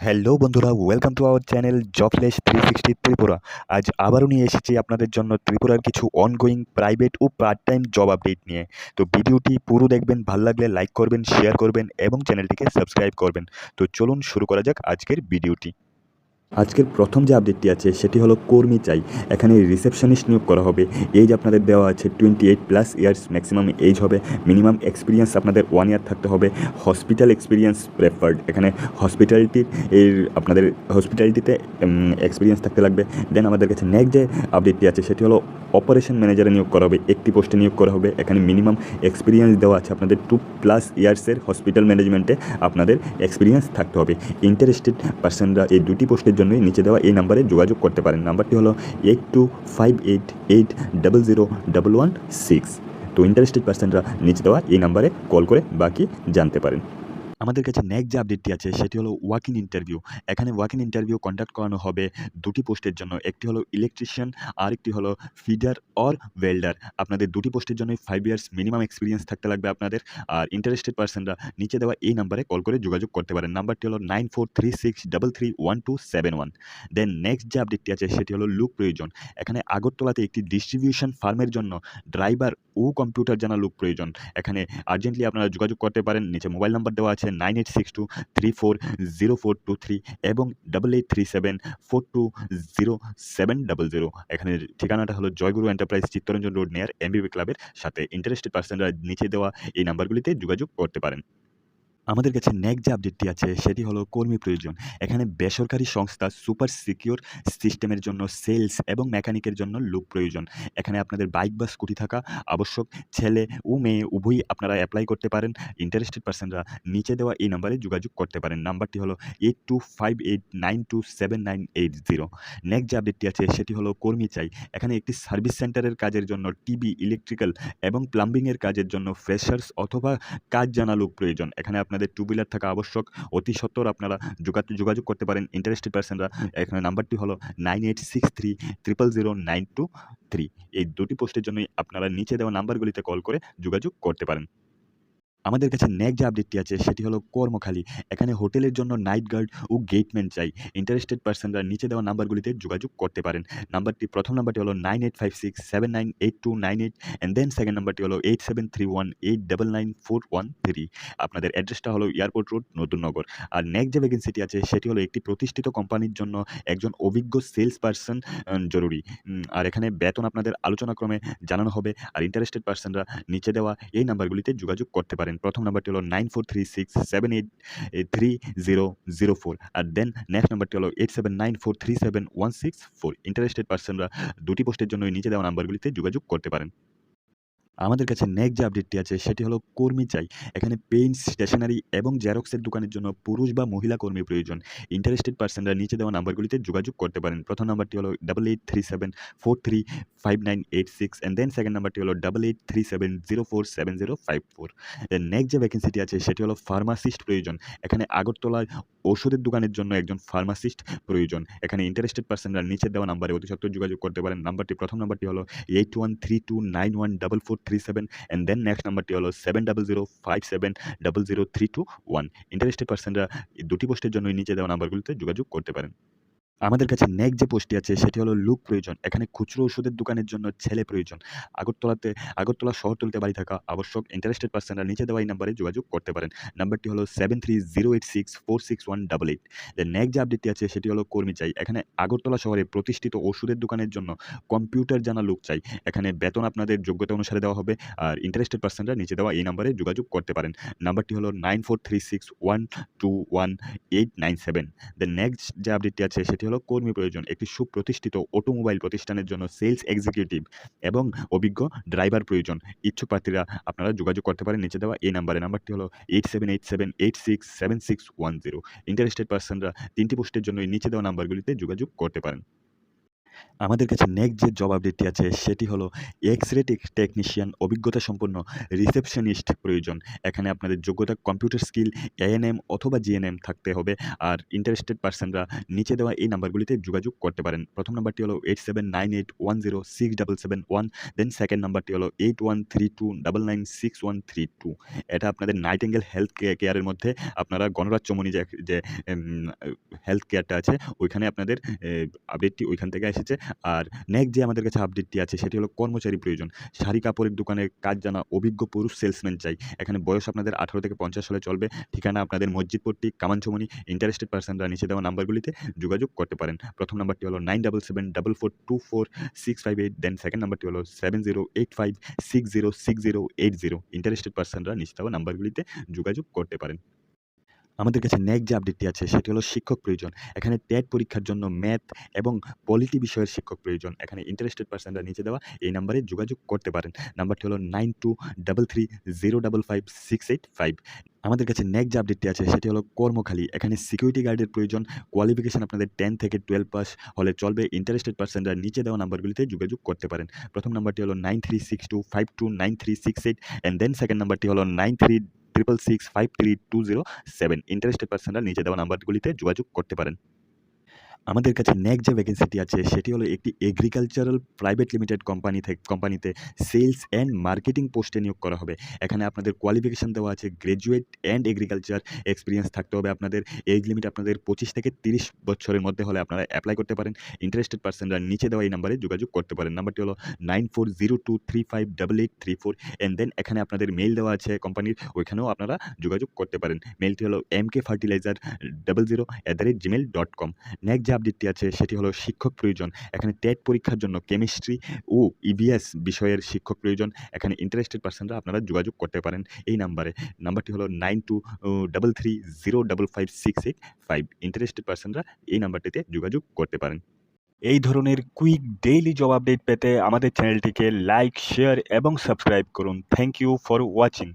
Hello বন্ধুরা, welcome to our channel jobless 360 Tripura. আজ আবারও নিয়ে এসেছি আপনাদের জন্য ত্রিপুরার কিছু অনগোয়িং প্রাইভেট ও পার্ট টাইম জব আপডেট নিয়ে। তো ভিডিওটি পুরো দেখবেন, ভালো লাগলে লাইক করবেন, শেয়ার করবেন এবং চ্যানেলটিকে সাবস্ক্রাইব করবেন। তো চলুন শুরু করা যাক আজকের ভিডিওটি। আজকের প্রথম যে আপডেটটি আছে সেটি হলো কর্মী চাই। এখানে রিসেপশনিস্ট নিয়োগ করা হবে। এজ আপনাদের দেওয়া আছে 28+ ইয়ার্স, ম্যাক্সিমাম এজ হবে। মিনিমাম এক্সপিরিয়েন্স আপনাদের 1 ইয়ার থাকতে হবে। Hospital experience preferred. এখানে আপনাদের হসপিটালিটিতে এক্সপিরিয়েন্স থাকতে লাগবে। দেন আমাদের কাছে নেক্সট যে আপডেটটি আছে সেটি হলো অপারেশন ম্যানেজারে নিয়োগ করা হবে। একটি পোস্টে নিয়োগ করা হবে। এখানে মিনিমাম এক্সপিরিয়েন্স দেওয়া আছে আপনাদের 2+ ইয়ার্সের হসপিটাল ম্যানেজমেন্টে আপনাদের এক্সপিরিয়েন্স থাকতে হবে। ইন্টারেস্টেড পার্সনরা এই দুটি পোস্টের জন্যই নিচে দেওয়া এই নাম্বারে যোগাযোগ করতে পারেন। নাম্বারটি হলো 8258801116। তো ইন্টারেস্টেড পার্সনরা নিচে দেওয়া এই নাম্বারে কল করে বাকি জানতে পারেন। আমাদের কাছে নেক্সট যে আপডেটটি আছে সেটি হলো ওয়াক ইন ইন্টারভিউ। এখানে ওয়াক ইন ইন্টারভিউ কন্ডাক্ট করানো হবে দুটি পোস্টের জন্য। একটি হলো ইলেকট্রিশিয়ান, আরেকটি হলো ফিডার অর ওয়েল্ডার। আপনাদের দুটি পোস্টের জন্যই 5 ইয়ার্স মিনিমাম এক্সপিরিয়েন্স থাকতে লাগবে আপনাদের। আর ইন্টারেস্টেড পার্সনরা নিচে দেওয়া এই নাম্বারে কল করে যোগাযোগ করতে পারেন। নাম্বারটি হলো 9436331271। দেন নেক্সট যে আপডেটটি আছে সেটি হলো লোক প্রয়োজন। এখানে আগরতলাতে একটি ডিস্ট্রিবিউশন ফার্মের জন্য ড্রাইভার ও কম্পিউটার জানা লোক প্রয়োজন। এখানে আর্জেন্টলি আপনারা যোগাযোগ করতে পারেন। নিচে মোবাইল নাম্বার দেওয়া আছে 9862340423 এবং 8837420700। এখানে ঠিকানাটা হলো জয়গুরু এন্টারপ্রাইজ, চিত্তরঞ্জন রোড নিয়ার এমবিবি ক্লাবের সাথে। ইন্টারেস্টেড পার্সনরা নিচে দেওয়া এই নাম্বারগুলিতে যোগাযোগ করতে পারেন। আমাদের কাছে নেক্সট যে আপডেটটি আছে সেটি হলো কর্মী প্রয়োজন। এখানে বেসরকারি সংস্থা সুপার সিকিউর সিস্টেমের জন্য সেলস এবং মেকানিকের জন্য লোক প্রয়োজন। এখানে আপনাদের বাইক বা স্কুটি থাকা আবশ্যক। ছেলে ও মেয়ে উভয়ই আপনারা অ্যাপ্লাই করতে পারেন। ইন্টারেস্টেড পার্সনরা নিচে দেওয়া এই নাম্বারে যোগাযোগ করতে পারেন। নাম্বারটি হলো 8258927980। নেক্সট যে আপডেটটি আছে সেটি হলো কর্মী চাই। এখানে একটি সার্ভিস সেন্টারের কাজের জন্য টিভি, ইলেকট্রিক্যাল এবং প্লাম্বিংয়ের কাজের জন্য ফ্রেশার্স অথবা কাজ জানা লোক প্রয়োজন। এখানে আপনাদের 2 হুইলার থাকা আবশ্যক। অতি সত্বর আপনারা যোগাযোগ করতে পারেন। ইন্টারেস্টেড পার্সনরা এখানে নাম্বারটি হলো 9863000923। এই দুটি পোস্টের জন্যই আপনারা নিচে দেওয়া নাম্বারগুলিতে কল করে যোগাযোগ করতে পারেন। আমাদের কাছে নেক্সট যে আপডেটটি আছে সেটি হলো কর্মখালি। এখানে হোটেলের জন্য নাইট গার্ড ও গেটম্যান চাই। ইন্টারেস্টেড পার্সনরা নিচে দেওয়া নাম্বারগুলিতে যোগাযোগ করতে পারেন। প্রথম নাম্বারটি হলো 9856798298 অ্যান্ড দেন সেকেন্ড নাম্বারটি হলো 8731899413। আপনাদের অ্যাড্রেসটা হলো এয়ারপোর্ট রোড, নতুননগর। আর নেক্সট যে ভ্যাকেন্সিটি আছে সেটি হলো একটি প্রতিষ্ঠিত কোম্পানির জন্য একজন অভিজ্ঞ সেলস পার্সন জরুরি। আর এখানে বেতন আপনাদের আলোচনাক্রমে জানানো হবে। আর ইন্টারেস্টেড পার্সনরা নিচে দেওয়া এই নাম্বারগুলিতে যোগাযোগ করতে পারেন। প্রথম নাম্বারটি হলো 9436783004 আর দেন নেক্সট নাম্বারটি হলো 87943716 ইন্টারেস্টেড পার্সনরা দুটি পোস্টের জন্য নিচে দেওয়া নাম্বারগুলিতে যোগাযোগ করতে পারেন। আমাদের কাছে নেক্সট যে আপডেটটি আছে সেটি হলো কর্মী চাই। এখানে পেন, স্টেশনারি এবং জেরক্সের দোকানের জন্য পুরুষ বা মহিলা কর্মী প্রয়োজন। ইন্টারেস্টেড পার্সনরা নিচে দেওয়া নাম্বারগুলিতে যোগাযোগ করতে পারেন। প্রথম নাম্বারটি হলো 8837435986 অ্যান্ড দেন সেকেন্ড নাম্বারটি হলো 8837047054। নেক্সট যে ভ্যাকেন্সিটি আছে সেটি হলো ফার্মাসিস্ট প্রয়োজন। এখানে আগরতলায় ওষুধের দোকানের জন্য একজন ফার্মাসিস্ট প্রয়োজন। এখানে ইন্টারেস্টেড পার্সনরা নিচে দেওয়া নাম্বারে অতি সত্বর যোগাযোগ করতে পারেন। প্রথম নাম্বারটি হলো 8132914437 অ্যান্ড দেন নেক্সট নাম্বারটি হলো 7005700321। ইন্টারেস্টেড পার্সনরা এই দুটি পোস্টের জন্য নিচে দেওয়া নাম্বারগুলিতে যোগাযোগ করতে পারেন। আমাদের কাছে নেক্সট যে পোস্টটি আছে সেটি হলো লোক প্রয়োজন। এখানে খুচরো ওষুধের দোকানের জন্য ছেলে প্রয়োজন। আগরতলা শহরতলিতে বাড়ি থাকা আবশ্যক। ইন্টারেস্টেড পার্সনরা নিচে দেওয়া এই নাম্বারে যোগাযোগ করতে পারেন। নাম্বারটি হলো 7308646188। নেক্সট যে আপডেটটি আছে সেটি হলো কর্মী চাই। এখানে আগরতলা শহরে প্রতিষ্ঠিত ওষুধের দোকানের জন্য কম্পিউটার জানা লোক চাই। এখানে বেতন আপনাদের যোগ্যতা অনুসারে দেওয়া হবে। আর ইন্টারেস্টেড পার্সনরা নিচে দেওয়া এই নাম্বারে যোগাযোগ করতে পারেন। নাম্বারটি হলো 9436121897। নেক্সট যে আপডেটটি আছে সেটি হলো কর্মী প্রয়োজন। একটি সুপ্রতিষ্ঠিত অটোমোবাইল প্রতিষ্ঠানের জন্য সেলস এক্সিকিউটিভ এবং অভিজ্ঞ ড্রাইভার প্রয়োজন। ইচ্ছুক প্রার্থীরা আপনারা যোগাযোগ করতে পারেন নিচে দেওয়া এই নাম্বারটি হলো 8787867610। ইন্টারেস্টেড পার্সনরা 3টি পোস্টের জন্য নিচে দেওয়া নাম্বারগুলিতে যোগাযোগ করতে পারেন। আমাদের কাছে নেক্সট যে জব আপডেটটি আছে সেটি হলো এক্স-রে টেকনিশিয়ান অভিজ্ঞতা সম্পন্ন রিসেপশনিস্ট প্রয়োজন। এখানে আপনাদের যোগ্যতা কম্পিউটার স্কিল, এএনএম অথবা জিএনএম থাকতে হবে। আর ইন্টারেস্টেড পারসনরা নিচে দেওয়া এই নাম্বারগুলিতে যোগাযোগ করতে পারেন। প্রথম নাম্বারটি হলো 8798106771, দেন সেকেন্ড নাম্বারটি হলো 8132996132। এটা আপনাদের নাইটিঙ্গেল হেলথ কেয়ারের মধ্যে আপনারা গণরাজ্যমণি যে হেলথ কেয়ারটা আছে ওইখানে আপনাদের আপডেটটি ওইখান থেকে এসেছে। আর নেক্সট যে আমাদের কাছে আপডেটটি আছে সেটি হলো কর্মচারী প্রয়োজন। শাড়ি কাপড়ের দোকানে কাজ জানা অভিজ্ঞ পুরুষ সেলসম্যান চাই। এখানে বয়স আপনাদের 18 থেকে 50 হলে চলবে। ঠিকানা আপনাদের মসজিদপট্টি, কামানছড়ি। ইন্টারেস্টেড পারসনরা নিচে দেওয়া নাম্বারগুলিতে যোগাযোগ করতে পারেন। প্রথম নাম্বারটি হলো 9774424658, দেন সেকেন্ড নাম্বারটি হলো 7085606080। ইন্টারেস্টেড পারসনরা নিচে দেওয়া নাম্বারগুলিতে যোগাযোগ করতে পারেন। আমাদের কাছে নেক্সট যে আপডেটটি আছে সেটি হলো শিক্ষক প্রয়োজন। এখানে টেট পরীক্ষার জন্য ম্যাথ এবং পলিটি বিষয়ের শিক্ষক প্রয়োজন। এখানে ইন্টারেস্টেড পারসনরা নিচে দেওয়া এই নাম্বারে যোগাযোগ করতে পারেন। নাম্বারটি হলো 9233056685। আমাদের কাছে নেক্সট যে আপডেটটি আছে সেটি হলো কর্মখালি। এখানে সিকিউরিটি গার্ডের প্রয়োজন। কোয়ালিফিকেশন আপনাদের 10 থেকে 12 পাস হলে চলবে। ইন্টারেস্টেড পারসনরা নিচে দেওয়া নাম্বারগুলিতে যোগাযোগ করতে পারেন। প্রথম নাম্বারটি হলো 9362529368, অ্যান্ড দেন সেকেন্ড নাম্বারটি হলো 9366653207। ইন্টারেস্টেড পারসনরা নিচে দেওয়া নাম্বারগুলিতে যোগাযোগ করতে পারেন। আমাদের কাছে নেক্সট যে ভ্যাকেন্সিটি আছে সেটি হলো একটি এগ্রিকালচারাল প্রাইভেট লিমিটেড কোম্পানিতে সেলস অ্যান্ড মার্কেটিং পোস্টে নিয়োগ করা হবে। এখানে আপনাদের কোয়ালিফিকেশন দেওয়া আছে গ্র্যাজুয়েট অ্যান্ড এগ্রিকালচার এক্সপিরিয়েন্স থাকতে হবে আপনাদের। এজ লিমিট আপনাদের 25 থেকে 30 বছরের মধ্যে হলে আপনারা অ্যাপ্লাই করতে পারেন। ইন্টারেস্টেড পারসনরা নিচে দেওয়া এই নাম্বারে যোগাযোগ করতে পারেন। নাম্বারটি হলো 9402358834, অ্যান্ড দেন এখানে আপনাদের মেইল দেওয়া আছে কোম্পানির, ওইখানেও আপনারা যোগাযোগ করতে পারেন। মেইলটি হলো mkfertilizer00@gmail.com। নেক্সট যে আপডেটটি আছে সেটি হলো শিক্ষক প্রয়োজন। এখানে টেট পরীক্ষার জন্য কেমিস্ট্রি ও ইভিএস বিষয়ের শিক্ষক প্রয়োজন। এখানে ইন্টারেস্টেড পারসনরা আপনারা যোগাযোগ করতে পারেন এই নাম্বারে। নাম্বারটি হলো 9233055685। ইন্টারেস্টেড পারসনরা এই নাম্বারটিতে যোগাযোগ করতে পারেন। এই ধরনের কুইক ডেইলি জব আপডেট পেতে আমাদের চ্যানেলটিকে লাইক, শেয়ার এবং সাবস্ক্রাইব করুন। Thank you for watching.